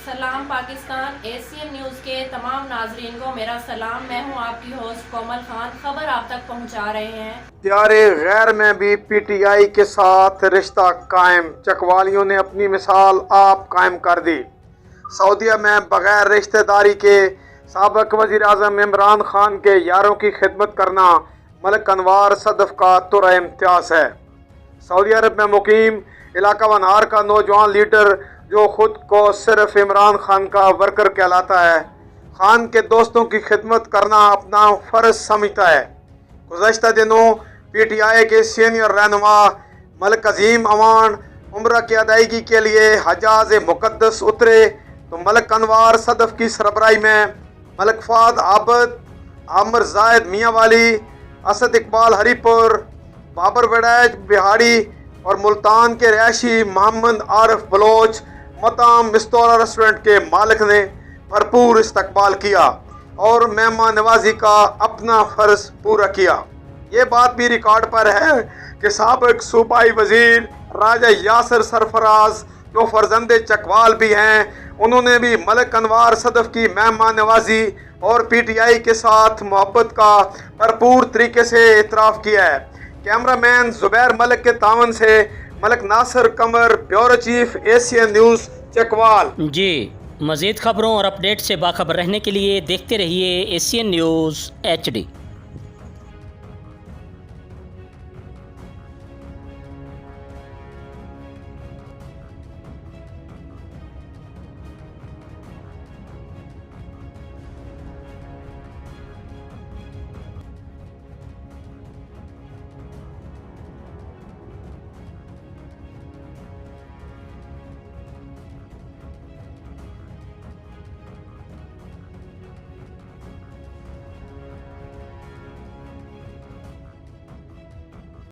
सलाम Pakistan Asian news के तमाम नाजरीन को मेरा सलाम। मैं हूं आपकी होस्ट कोमल खान। खबर आप तक पहुंचा रहे हैं। त्यारे गैर में भी पीटीआई के साथ रिश्ता कायम, चकवालियों ने अपनी मिसाल आप कायम कर दी। सऊदीया में बगैर रिश्तेदारी के साबिक वज़ीर आज़म इमरान खान के यारों की खिदमत करना मलिक अनवार सदफ का तुरा इम्तियाज़ है। सऊदी अरब में मुकीम इलाका वनहार का नौजवान लीडर जो खुद को सिर्फ इमरान खान का वर्कर कहलाता है, खान के दोस्तों की खिदमत करना अपना फ़र्ज समझता है। गुज़श्ता दिनों पीटीआई के सीनियर रहनुमा मलिक अजीम अवान उम्रा की अदायगी के लिए हजाज मुक़द्दस उतरे तो मलिक अनवार सदफ की सरबराही में मलिक फ़ाद आबद, आमिर जायद मियाँ वाली, असद इकबाल हरीपुर, बाबर वड़ैच बिहाड़ी और मुल्तान के रहायशी मोहम्मद आरिफ बलोच मताम मिस्तौरा रेस्टोरेंट के मालिक ने भरपूर इस्तकबाल किया और मेहमान नवाजी का अपना फ़र्ज पूरा किया। ये बात भी रिकॉर्ड पर है कि साबिक सूबाई वजीर राजा यासिर सरफराज जो फर्जंदे चकवाल भी हैं, उन्होंने भी मलिक अनवार सदफ की मेहमान नवाजी और पीटीआई के साथ मोहब्बत का भरपूर तरीके से इतराफ़ किया है। कैमरामैन जुबैर मलिक के तावन से Malik Nasir Qamar, bureau chief Asian news Chakwal. जी, मज़ीद खबरों और अपडेट से बाखबर रहने के लिए देखते रहिए एशियन न्यूज़ HD।